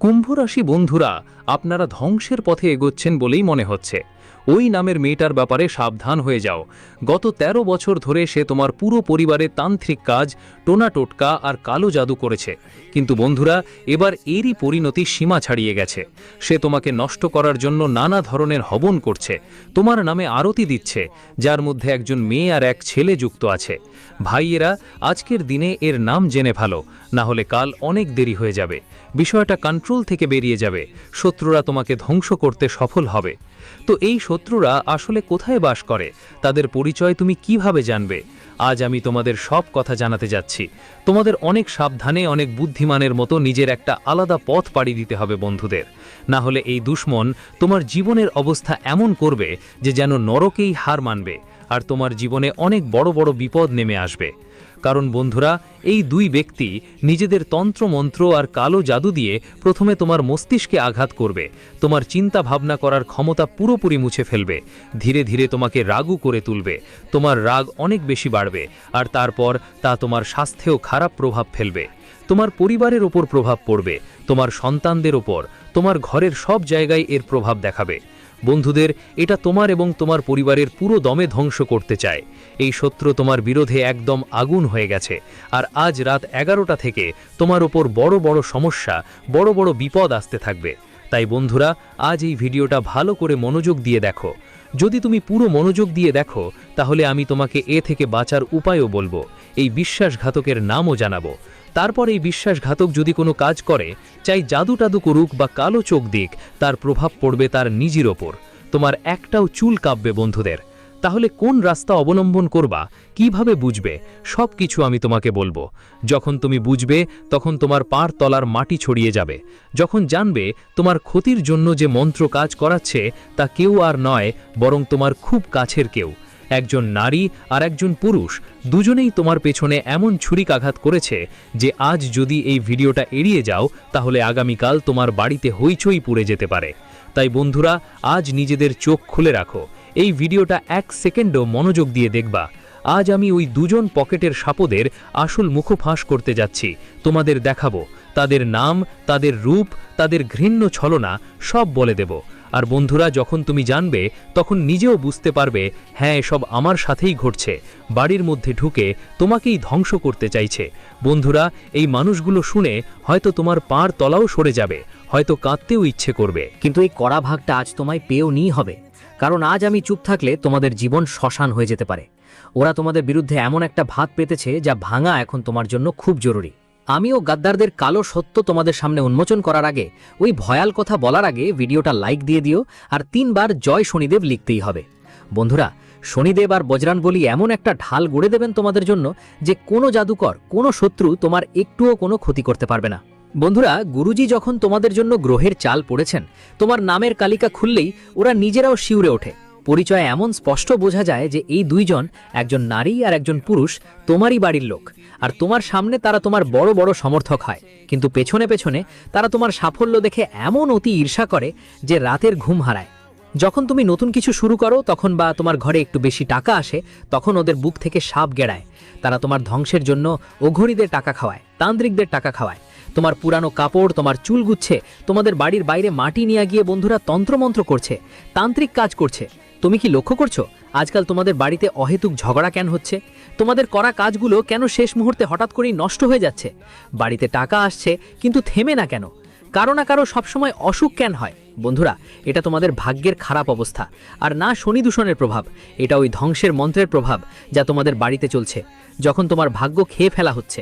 কুম্ভ রাশি বন্ধুরা, আপনারা ধ্বংসের পথে এগোচ্ছেন বলেই মনে হচ্ছে। ওই নামের মেয়েটার ব্যাপারে সাবধান হয়ে যাও। গত ১৩ বছর ধরে সে তোমার পুরো পরিবারের তান্ত্রিক কাজ, টোনা টোটকা আর কালো জাদু করেছে। কিন্তু বন্ধুরা, এবার এরই পরিণতি সীমা ছাড়িয়ে গেছে। সে তোমাকে নষ্ট করার জন্য নানা ধরনের হবন করছে, তোমার নামে আরতি দিচ্ছে, যার মধ্যে একজন মেয়ে আর এক ছেলে যুক্ত আছে। ভাইয়েরা, আজকের দিনে এর নাম জেনে ভালো, না হলে কাল অনেক দেরি হয়ে যাবে। বিষয়টা কন্ট্রোল থেকে বেরিয়ে যাবে, শত্রুরা তোমাকে ধ্বংস করতে সফল হবে। তো এই শত্রুরা আসলে কোথায় বাস করে, তাদের পরিচয় তুমি কিভাবে জানবে? আজ আমি তোমাদের সব কথা জানাতে যাচ্ছি। তোমাদের অনেক সাবধানে, অনেক বুদ্ধিমানের মতো নিজের একটা আলাদা পথ পাড়ি দিতে হবে বন্ধুদের। না হলে এই দুশ্মন তোমার জীবনের অবস্থা এমন করবে যে যেন নরকেই হার মানবে, আর তোমার জীবনে অনেক বড় বড় বিপদ নেমে আসবে। কারণ বন্ধুরা, এই দুই ব্যক্তি নিজেদের তন্ত্রমন্ত্র আর কালো জাদু দিয়ে প্রথমে তোমার মস্তিষ্কে আঘাত করবে, তোমার চিন্তা ভাবনা করার ক্ষমতা পুরোপুরি মুছে ফেলবে, ধীরে ধীরে তোমাকে রাগু করে তুলবে, তোমার রাগ অনেক বেশি বাড়বে, আর তারপর তা তোমার স্বাস্থ্যেও খারাপ প্রভাব ফেলবে। তোমার পরিবারের ওপর প্রভাব পড়বে, তোমার সন্তানদের ওপর, তোমার ঘরের সব জায়গায় এর প্রভাব দেখাবে। বন্ধুদের, এটা তোমার এবং তোমার পরিবারের পুরো দমে ধ্বংস করতে চায়। এই শত্রু তোমার বিরোধে একদম আগুন হয়ে গেছে, আর আজ রাত 11টা থেকে তোমার ওপর বড় বড় সমস্যা, বড় বড় বিপদ আসতে থাকবে। তাই বন্ধুরা, আজ এই ভিডিওটা ভালো করে মনোযোগ দিয়ে দেখো। যদি তুমি পুরো মনোযোগ দিয়ে দেখো, তাহলে আমি তোমাকে এ থেকে বাঁচার উপায়ও বলবো, এই বিশ্বাসঘাতকের নামও জানাবো। তারপর এই বিশ্বাসঘাতক যদি কোনো কাজ করে, চাই জাদু টাদু করুক বা কালো চোখ দিক, তার প্রভাব পড়বে তার নিজের ওপর। তোমার একটাও চুল কাঁপবে বন্ধুদের। তাহলে কোন রাস্তা অবলম্বন করবা, কিভাবে বুঝবে, সব কিছু আমি তোমাকে বলবো। যখন তুমি বুঝবে, তখন তোমার পার তলার মাটি ছড়িয়ে যাবে। যখন জানবে তোমার ক্ষতির জন্য যে মন্ত্র কাজ করাচ্ছে তা কেউ আর নয়, বরং তোমার খুব কাছের কেউ। একজন নারী আর একজন পুরুষ, দুজনেই তোমার পেছনে এমন ছুরিকাঘাত করেছে যে আজ যদি এই ভিডিওটা এড়িয়ে যাও, তাহলে আগামীকাল তোমার বাড়িতে হইচই পুড়ে যেতে পারে। তাই বন্ধুরা, আজ নিজেদের চোখ খুলে রাখো। এই ভিডিওটা 1 সেকেন্ডও মনোযোগ দিয়ে দেখবা। আজ আমি ওই দুজন পকেটের সাপদের আসল মুখ ফাঁস করতে যাচ্ছি, তোমাদের দেখাবো। তাদের নাম, তাদের রূপ, তাদের ঘৃণ্য ছলনা সব বলে দেব। আর বন্ধুরা, যখন তুমি জানবে, তখন নিজেও বুঝতে পারবে, হ্যাঁ, এসব আমার সাথেই ঘটছে। বাড়ির মধ্যে ঢুকে তোমাকেই ধ্বংস করতে চাইছে। বন্ধুরা, এই মানুষগুলো শুনে হয়তো তোমার পার তলাও সরে যাবে, হয়তো কাঁদতেও ইচ্ছে করবে। কিন্তু এই কড়া ভাগটা আজ তোমায় পেয়েও নিই হবে, কারণ আজ আমি চুপ থাকলে তোমাদের জীবন শ্মশান হয়ে যেতে পারে। ওরা তোমাদের বিরুদ্ধে এমন একটা ভাত পেতেছে যা ভাঙা এখন তোমার জন্য খুব জরুরি। আমিও গাদ্দারদের কালো সত্য তোমাদের সামনে উন্মোচন করার আগে, ওই ভয়াল কথা বলার আগে ভিডিওটা লাইক দিয়ে দিও, আর 3 বার জয় শনিদেব লিখতেই হবে। বন্ধুরা, শনিদেব আর বজরানবলী এমন একটা ঢাল গড়ে দেবেন তোমাদের জন্য যে কোনো জাদুকর, কোনো শত্রু তোমার একটুও কোনো ক্ষতি করতে পারবে না। বন্ধুরা, গুরুজি যখন তোমাদের জন্য গ্রহের চাল পড়েছেন, তোমার নামের কালিকা খুললেই ওরা নিজেরাও শিউরে ওঠে। পরিচয় এমন স্পষ্ট বোঝা যায় যে এই দুইজন, একজন নারী আর একজন পুরুষ, তোমারই বাড়ির লোক। আর তোমার সামনে তারা তোমার বড় বড় সমর্থক হয়, কিন্তু পেছনে পেছনে তারা তোমার সাফল্য দেখে এমন অতি ঈর্ষা করে যে রাতের ঘুম হারায়। যখন তুমি নতুন কিছু শুরু করো, তখন বা তোমার ঘরে একটু বেশি টাকা আসে, তখন ওদের বুক থেকে সাপ গেড়ায়। তারা তোমার ধ্বংসের জন্য অঘরীদের টাকা খাওয়ায়, তান্ত্রিকদের টাকা খাওয়ায়। তোমার পুরানো কাপড়, তোমার চুল গুচ্ছে, তোমাদের বাড়ির বাইরে মাটি নিয়ে গিয়ে বন্ধুরা তন্ত্রমন্ত্র করছে, তান্ত্রিক কাজ করছে। তুমি কি লক্ষ্য করছো আজকাল তোমাদের বাড়িতে অহেতুক ঝগড়া কেন হচ্ছে? তোমাদের করা কাজগুলো কেন শেষ মুহূর্তে হঠাৎ করেই নষ্ট হয়ে যাচ্ছে? বাড়িতে টাকা আসছে কিন্তু থেমে না কেন? কারো না কারো সবসময় অসুখ কেন হয়? বন্ধুরা, এটা তোমাদের ভাগ্যের খারাপ অবস্থা, আর না শনি দূষণের প্রভাব। এটা ওই ধ্বংসের মন্ত্রের প্রভাব যা তোমাদের বাড়িতে চলছে, যখন তোমার ভাগ্য খেয়ে ফেলা হচ্ছে।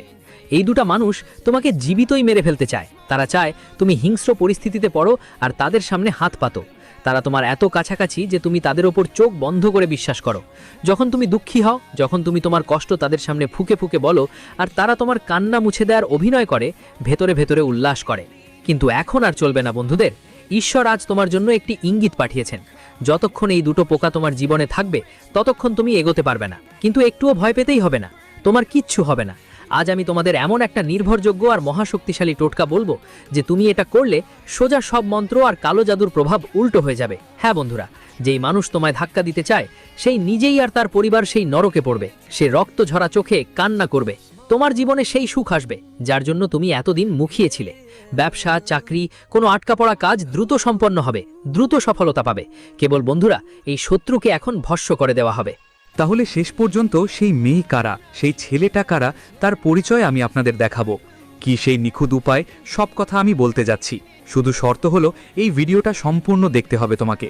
এই দুটা মানুষ তোমাকে জীবিতই মেরে ফেলতে চায়। তারা চায় তুমি হিংস্র পরিস্থিতিতে পড়ো আর তাদের সামনে হাত পাতো। তারা তোমার এত কাছাকাছি যে তুমি তাদের ওপর চোখ বন্ধ করে বিশ্বাস করো। যখন তুমি দুঃখী হও, যখন তুমি তোমার কষ্ট তাদের সামনে ফুঁকে ফুঁকে বলো, আর তারা তোমার কান্না মুছে দেওয়ার অভিনয় করে, ভেতরে ভেতরে উল্লাস করে। কিন্তু এখন আর চলবে না বন্ধুদের। ঈশ্বর আজ তোমার জন্য একটি ইঙ্গিত পাঠিয়েছেন। যতক্ষণ এই দুটো পোকা তোমার জীবনে থাকবে, ততক্ষণ তুমি এগোতে পারবে না। কিন্তু একটুও ভয় পেতেই হবে না, তোমার কিচ্ছু হবে না। আজ আমি তোমাদের এমন একটা নির্ভরযোগ্য আর মহাশক্তিশালী টোটকা বলবো যে তুমি এটা করলে সোজা সব মন্ত্র আর কালো জাদুর প্রভাব উল্টো হয়ে যাবে। হ্যাঁ বন্ধুরা, যেই মানুষ তোমায় ধাক্কা দিতে চায়, সেই নিজেই আর তার পরিবার সেই নরকে পড়বে। সে রক্ত ঝরা চোখে কান্না করবে। তোমার জীবনে সেই সুখ আসবে যার জন্য তুমি এতদিন মুখিয়েছিলে। ব্যবসা, চাকরি, কোনো আটকা পড়া কাজ দ্রুত সম্পন্ন হবে, দ্রুত সফলতা পাবে। কেবল বন্ধুরা, এই শত্রুকে এখন ভস্ম করে দেওয়া হবে। তাহলে শেষ পর্যন্ত সেই মেয়ে কারা, সেই ছেলেটা কারা, তার পরিচয় আমি আপনাদের দেখাবো। কি সেই নিখুঁত উপায়, সব কথা আমি বলতে যাচ্ছি। শুধু শর্ত হলো এই ভিডিওটা সম্পূর্ণ দেখতে হবে তোমাকে।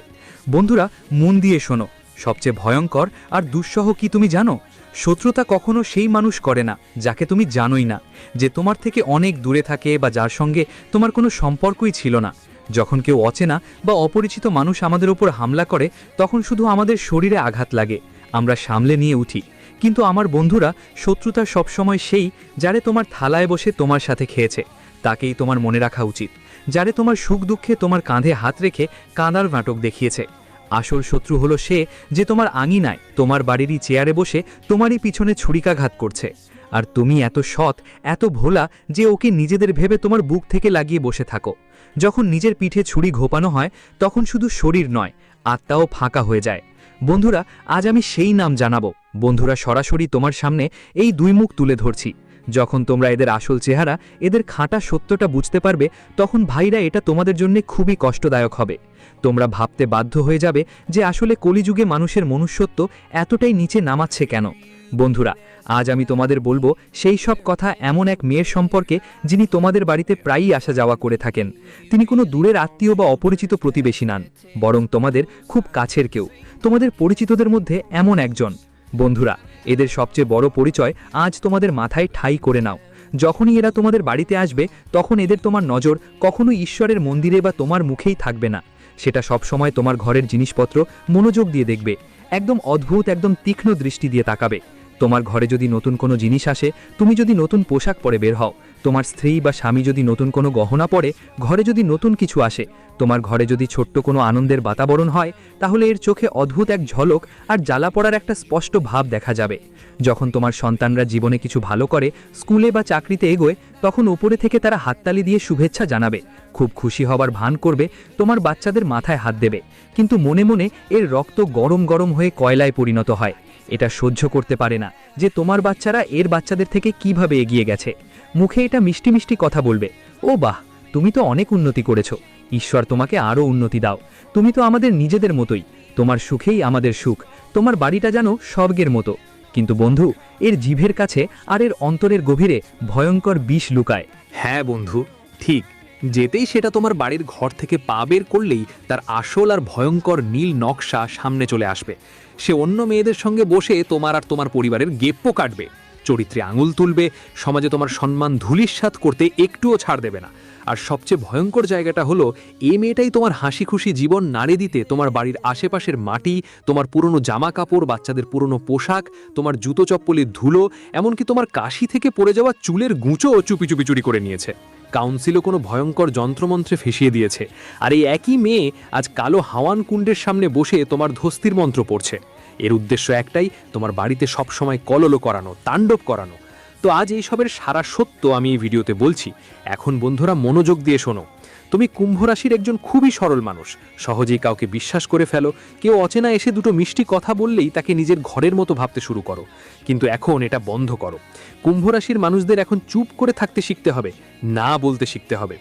বন্ধুরা, মন দিয়ে শোনো। সবচেয়ে ভয়ঙ্কর আর দুঃসহ কি তুমি জানো? শত্রুতা কখনো সেই মানুষ করে না যাকে তুমি জানোই না, যে তোমার থেকে অনেক দূরে থাকে বা যার সঙ্গে তোমার কোনো সম্পর্কই ছিল না। যখন কেউ অচেনা বা অপরিচিত মানুষ আমাদের উপর হামলা করে, তখন শুধু আমাদের শরীরে আঘাত লাগে, আমরা সামলে নিয়ে উঠি। কিন্তু আমার বন্ধুরা, শত্রুতা সবসময় সেই যারে তোমার থালায় বসে তোমার সাথে খেয়েছে, তাকেই তোমার মনে রাখা উচিত। যারে তোমার সুখ দুঃখে তোমার কাঁধে হাত রেখে কাঁদার নাটক দেখিয়েছে। আসল শত্রু হলো সে যে তোমার আঙিনায়, তোমার বাড়িরই চেয়ারে বসে তোমারই পিছনে ছুরিকাঘাত করছে। আর তুমি এত সৎ, এত ভোলা যে ওকে নিজেদের ভেবে তোমার বুক থেকে লাগিয়ে বসে থাকো। যখন নিজের পিঠে ছুরি ঘোপানো হয়, তখন শুধু শরীর নয়, আত্মাও ফাঁকা হয়ে যায়। বন্ধুরা, আজ আমি সেই নাম জানাবো। বন্ধুরা, সরাসরি তোমার সামনে এই দুই মুখ তুলে ধরছি। যখন তোমরা এদের আসল চেহারা, এদের খাঁটা সত্যটা বুঝতে পারবে, তখন ভাইরা এটা তোমাদের জন্য খুবই কষ্টদায়ক হবে। তোমরা ভাবতে বাধ্য হয়ে যাবে যে আসলে কলিযুগে মানুষের মনুষ্যত্ব এতটাই নিচে নামাচ্ছে কেন। বন্ধুরা, আজ আমি তোমাদের বলবো সেই সব কথা এমন এক মেয়ের সম্পর্কে যিনি তোমাদের বাড়িতে প্রায়ই আসা যাওয়া করে থাকেন। তিনি কোনো দূরের আত্মীয় বা অপরিচিত প্রতিবেশী নন, বরং তোমাদের খুব কাছের কেউ, তোমাদের পরিচিতদের মধ্যে এমন একজন। বন্ধুরা, এদের সবচেয়ে বড় পরিচয় আজ তোমাদের মাথায় ঠাঁই করে নাও। যখনই এরা তোমাদের বাড়িতে আসবে, তখন এদের তোমার নজর কখনোই ঈশ্বরের মন্দিরে বা তোমার মুখেই থাকবে না। সেটা সবসময় তোমার ঘরের জিনিসপত্র মনোযোগ দিয়ে দেখবে, একদম অদ্ভুত, একদম তীক্ষ্ণ দৃষ্টি দিয়ে তাকাবে। তোমার ঘরে যদি নতুন কোনো জিনিস আসে, তুমি যদি নতুন পোশাক পরে বের হও, তোমার স্ত্রী বা স্বামী যদি নতুন কোনো গহনা পরে, ঘরে যদি নতুন কিছু আসে, তোমার ঘরে যদি ছোট্ট কোনো আনন্দের বাতাবরণ হয়, তাহলে এর চোখে অদ্ভুত এক ঝলক আর জ্বালা পড়ার একটা স্পষ্ট ভাব দেখা যাবে। যখন তোমার সন্তানরা জীবনে কিছু ভালো করে, স্কুলে বা চাকরিতে এগোয়, তখন উপরে থেকে তারা হাততালি দিয়ে শুভেচ্ছা জানাবে, খুব খুশি হবার ভান করবে, তোমার বাচ্চাদের মাথায় হাত দেবে। কিন্তু মনে মনে এর রক্ত গরম গরম হয়ে কয়লায় পরিণত হয়। এটা সহ্য করতে পারে না যে তোমার বাচ্চারা এর বাচ্চাদের থেকে কিভাবে এগিয়ে গেছে। মুখে এটা মিষ্টি মিষ্টি কথা বলবে, ও বাহ, তুমি তো অনেক উন্নতি করেছো, ঈশ্বর তোমাকে আরও উন্নতি দাও, তুমি তো আমাদের নিজেদের মতোই, তোমার সুখেই আমাদের সুখ, তোমার বাড়িটা যেন স্বর্গের মতো। কিন্তু বন্ধু, এর জিভের কাছে আর এর অন্তরের গভীরে ভয়ঙ্কর বিষ লুকায়। হ্যাঁ বন্ধু, ঠিক। যেতেই সেটা তোমার বাড়ির ঘর থেকে পা বের করলেই তার আসল আর ভয়ঙ্কর নীল নকশা সামনে চলে আসবে। সে অন্য মেয়েদের সঙ্গে বসে তোমার আর তোমার পরিবারের গেপ্পো কাটবে, চরিত্রে আঙুল তুলবে, সমাজে তোমার সম্মান ধূলিসাৎ করতে একটুও ছাড় দেবে না। আর সবচেয়ে ভয়ঙ্কর জায়গাটা হলো, এই মেয়েটাই তোমার হাসি খুশি জীবন নাড়ে দিতে তোমার বাড়ির আশেপাশের মাটি, তোমার পুরনো জামা কাপড়, বাচ্চাদের পুরনো পোশাক, তোমার জুতো চপ্পলের ধুলো, এমনকি তোমার কাশি থেকে পড়ে যাওয়া চুলের গুঁচোও চুপি চুপি চুরি করে নিয়েছে। কাউন্সিলও কোনো ভয়ঙ্কর যন্ত্রমন্ত্রে ফেঁসিয়ে দিয়েছে। আর এই একই মেয়ে আজ কালো হাওয়ান কুণ্ডের সামনে বসে তোমার ধস্তির মন্ত্র পড়ছে। এর উদ্দেশ্য একটাই, তোমার বাড়িতে সবসময় কললো করানো, তাণ্ডব করানো। তো আজ এইসবের সারা সত্য আমি এই ভিডিওতে বলছি। এখন বন্ধুরা, মনোযোগ দিয়ে শোনো। তুমি কুম্ভ রাশির একজন খুবই সরল মানুষ, সহজেই কাউকে বিশ্বাস করে ফেলো। কেউ অচেনা এসে দুটো মিষ্টি কথা বললেই তাকে নিজের ঘরের মতো ভাবতে শুরু করো। কিন্তু এখন এটা বন্ধ করো। কুম্ভ রাশির মানুষদের এখন চুপ করে থাকতে শিখতে হবে, না বলতে শিখতে হবে।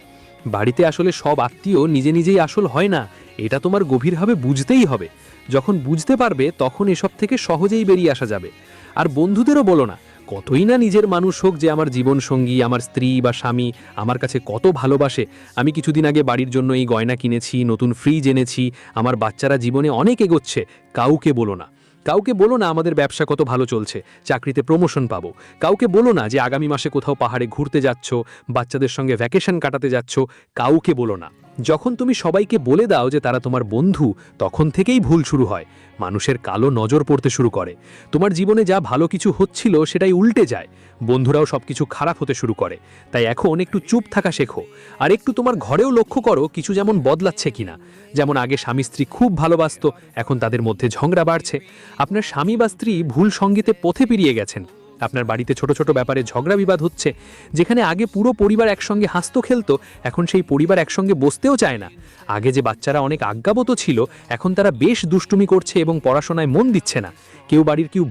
বাড়িতে আসলে সব আত্মীয় নিজে নিজেই আসল হয় না, এটা তোমার গভীরভাবে বুঝতেই হবে। যখন বুঝতে পারবে, তখন এসব থেকে সহজেই বেরিয়ে আসা যাবে। আর বন্ধুদেরও বলো না, কতই না নিজের মানুষ হোক যে আমার জীবনসঙ্গী, আমার স্ত্রী বা স্বামী আমার কাছে কত ভালোবাসে, আমি কিছুদিন আগে বাড়ির জন্য এই গয়না কিনেছি, নতুন ফ্রিজ এনেছি, আমার বাচ্চারা জীবনে অনেক এগোচ্ছে, কাউকে বলো না। কাউকে বলো না আমাদের ব্যবসা কত ভালো চলছে, চাকরিতে প্রমোশন পাবো। কাউকে বলো না যে আগামী মাসে কোথাও পাহাড়ে ঘুরতে যাচ্ছ, বাচ্চাদের সঙ্গে ভ্যাকেশন কাটাতে যাচ্ছ, কাউকে বলো না। যখন তুমি সবাইকে বলে দাও যে তারা তোমার বন্ধু, তখন থেকেই ভুল শুরু হয়। মানুষের কালো নজর পড়তে শুরু করে। তোমার জীবনে যা ভালো কিছু হচ্ছিল সেটাই উল্টে যায়। বন্ধুরাও সবকিছু খারাপ হতে শুরু করে। তাই এখন একটু চুপ থাকা শেখো। আর একটু তোমার ঘরেও লক্ষ্য করো কিছু যেমন বদলাচ্ছে কিনা। যেমন আগে স্বামী স্ত্রী খুব ভালোবাসতো, এখন তাদের মধ্যে ঝগড়া বাড়ছে। আপনার স্বামী বা স্ত্রী ভুল সঙ্গীতে পথে পেরিয়ে গেছেন। আপনার বাড়িতে ছোট ছোট ব্যাপারে ঝগড়া বিবাদ হচ্ছে। যেখানে আগে পুরো পরিবার একসঙ্গে হাসতো খেলতো, এখন সেই পরিবার একসঙ্গে বসতেও চায় না। আগে যে বাচ্চারা অনেক আজ্ঞাবত ছিল, এখন তারা বেশ দুষ্টুমি করছে এবং পড়াশোনায় মন দিচ্ছে না। কেউ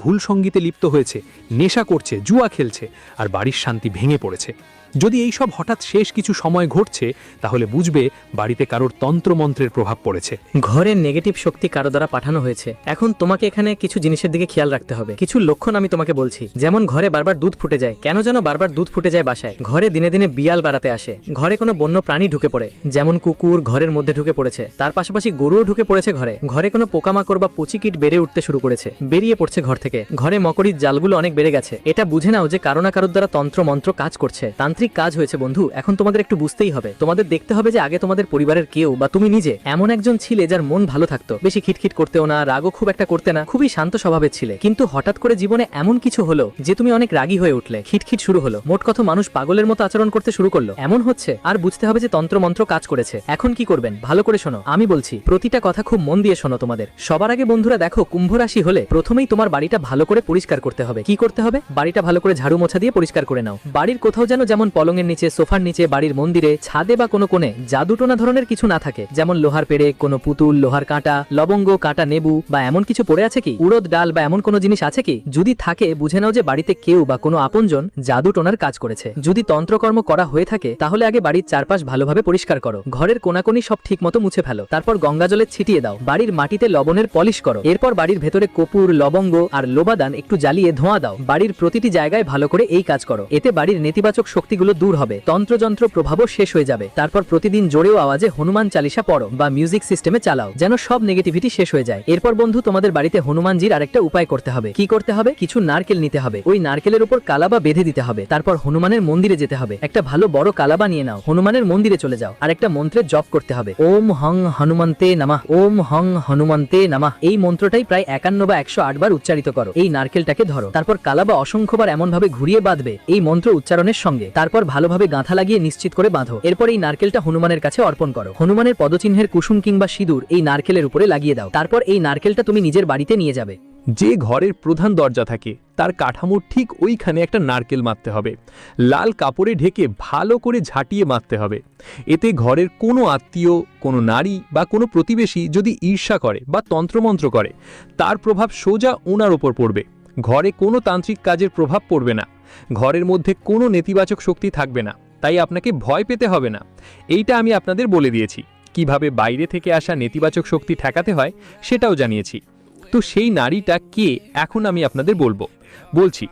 ভুল সঙ্গীতে লিপ্ত হয়েছে, নেশা করছে, জুয়া খেলছে, আর বাড়ির শান্তি ভেঙে পড়েছে। যদি এই সব হঠাৎ শেষ কিছু সময় ঘটছে, তাহলে বুঝবে বাড়িতে কারোর তন্ত্রমন্ত্রের প্রভাব পড়েছে। ঘরের নেগেটিভ শক্তি কারো দ্বারা পাঠানো হয়েছে। এখন তোমাকে এখানে কিছু জিনিসের দিকে খেয়াল রাখতে হবে। কিছু লক্ষণ আমি তোমাকে বলছি। যেমন ঘরে বারবার দুধ ফুটে যায়। কেন যেন বারবার দুধ ফুটে যায় বাসায়? ঘরে দিনে দিনে বিড়াল বাড়াতে আসে। ঘরে কোনো বন্য প্রাণী ঢুকে পড়ে, যেমন কুকুর ঘরের মধ্যে ঢুকে পড়েছে। তার পাশাপাশি গরুও ঢুকে পড়েছে ঘরে। ঘরে কোনো পোকামাকড় বা পুচিকিট বেড়ে উঠতে শুরু করেছে, বেরিয়ে পড়ছে ঘর থেকে। ঘরে মকড়ির জালগুলো অনেক বেড়ে গেছে। এটা বুঝে নাও যে কারো না কারোর দ্বারা তন্ত্র মন্ত্র কাজ করছে, তান্ত্রিক কাজ হয়েছে বন্ধু। এখন তোমাদের একটু বুঝতেই হবে। তোমাদের দেখতে হবে যে আগে তোমাদের পরিবারের কেউ বা তুমি নিজে এমন একজন ছিলে যার মন ভালো থাকতো, বেশি খিটখিট করতেও না, রাগও খুব একটা করতে না, খুবই শান্ত স্বভাবের ছিলে। কিন্তু হঠাৎ করে জীবনে এমন কিছু হলো যে তুমি অনেক রাগী হয়ে উঠলে, খিটখিট শুরু হলো, মোট কথা মানুষ পাগলের মতো আচরণ করতে শুরু করলো। এমন হচ্ছে আর বুঝতে হবে যে তন্ত্র মন্ত্র কাজ করেছে। এখন কি করবেন ভালো করে শোনো, আমি বলছি প্রতিটা কথা খুব মন দিয়ে শোনো তোমাদের। সবার আগে বন্ধুরা দেখো, কুম্ভ রাশি হলে প্রথমেই তোমার বাড়িটা ভালো করে পরিষ্কার করতে হবে। কি করতে হবে? বাড়িটা ভালো করে ঝাড়ু মোছা দিয়ে পরিষ্কার করে নাও। বাড়ির কোথাও যেমন পলঙের নিচে, সোফার নিচে, বাড়ির মন্দিরে, ছাদে বা কোনো কোণে জাদুটোনা ধরনের কিছু না থাকে। যেমন লোহার পেরেক, কোনো পুতুল, লোহার কাঁটা, লবঙ্গ, কাঁটা নেবু বা এমন কিছু পড়ে আছে কি? উড়দ ডাল বা এমন কোনো জিনিস আছে কি? যদি থাকে বুঝে নাও যে বাড়িতে কেউ বা কোনো আপনজন জাদুটোনার কাজ করেছে। যদি তন্ত্রকর্ম করা হয়ে থাকে তাহলে আগে বাড়ির চারপাশ ভালোভাবে পরিষ্কার করো। ঘরের কোনাকোনি সব ঠিক মতো মুছে ফেলো। তারপর গঙ্গা জলে ছিটিয়ে দাও। বাড়ির মাটিতে লবণের পলিশ করো। এরপর বাড়ির ভেতরে কপুর, লবঙ্গ আর লোবাদান একটু জ্বালিয়ে ধোঁয়া দাও। বাড়ির প্রতিটি জায়গায় ভালো করে এই কাজ করো। এতে বাড়ির নেতিবাচক শক্তিগুলো দূর হবে, তন্ত্রযন্ত্র প্রভাবও শেষ হয়ে যাবে। তারপর প্রতিদিন জোরেও আওয়াজে হনুমান চালিসা পড়ো বা মিউজিক সিস্টেমে চালাও, যেন সব নেগেটিভিটি শেষ হয়ে যায়। এরপর বন্ধু তোমাদের বাড়িতে হনুমানজির আরেকটা উপায় করতে হবে। কি করতে হবে? কিছু নারকেল নিতে হবে, ওই নারকেলের উপর কালাবা বেঁধে দিতে হবে। তারপর হনুমানের মন্দিরে যেতে হবে, একটা ভালো বড় কালাবা নিয়ে নাও, হনুমানের মন্দিরে চলে যাও, আর একটা মন্ত্রের জপ করতে হবে। ওম হং হনুমন্তে নমঃ, ওম হং হনুমন্তে নমঃ। এই মন্ত্রটাই প্রায় 51 বা 108 বার উচ্চারিত করো। এই নারকেলটাকে ধরো, তারপর কালাবা অসংখ্যবার এমন ভাবে ঘুরিয়ে বাঁধবে এই মন্ত্র উচ্চারণের সঙ্গে। তারপর ভালোভাবে গাঁথা লাগিয়ে নিশ্চিত করে বাঁধো। এরপর এই নারকেলটা হনুমানের কাছে অর্পণ করো। হনুমানের পদচিহ্নের কুসুম কিংবা সিঁদুর এই নারকেলের উপরে লাগিয়ে দাও। তারপর এই নারকেলটা তুমি নিজের বাড়িতে নিয়ে যাবে। যে ঘরের প্রধান দরজা থাকে তার কাঠামোর ঠিক ওইখানে একটা নারকেল মারতে হবে। লাল কাপড়ে ঢেকে ভালো করে ঝাঁটিয়ে মারতে হবে। এতে ঘরের কোনো আত্মীয়, কোনো নারী বা কোনো প্রতিবেশী যদি ঈর্ষা করে বা তন্ত্রমন্ত্র করে, তার প্রভাব সোজা ওনার ওপর পড়বে। ঘরে কোনো তান্ত্রিক কাজের প্রভাব পড়বে না। ঘরের মধ্যে কোনো নেতিবাচক শক্তি থাকবে না, তাই আপনাকে ভয় পেতে হবে না। এইটা আমি আপনাদের বলে দিয়েছি। কিভাবে বাইরে থেকে আসা নেতিবাচক শক্তি ঠেকাতে হয় সেটাও জানিয়েছি। তো সেই নারীটা কে এখন আমি আপনাদের বলছি।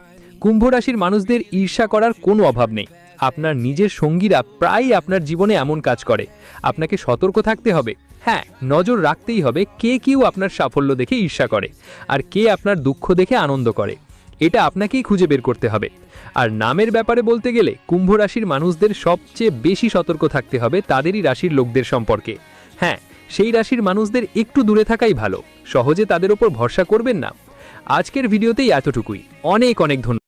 কুম্ভ রাশির মানুষদের ঈর্ষা করার কোনো অভাব নেই। আপনার নিজের সঙ্গীরা প্রায়ই আপনার জীবনে এমন কাজ করে। আপনাকে সতর্ক থাকতে হবে। হ্যাঁ, নজর রাখতেই হবে কে কেউ আপনার সাফল্য দেখে ঈর্ষা করে আর কে আপনার দুঃখ দেখে আনন্দ করে। এটা আপনাকেই খুঁজে বের করতে হবে। আর নামের ব্যাপারে বলতে গেলে কুম্ভ রাশির মানুষদের সবচেয়ে বেশি সতর্ক থাকতে হবে তাদেরই রাশির লোকদের সম্পর্কে। হ্যাঁ, সেই রাশির মানুষদের একটু দূরে থাকাই ভালো। সহজে তাদের ওপর ভরসা করবেন না। আজকের ভিডিওতেই এতটুকুই। অনেক ধন্যবাদ।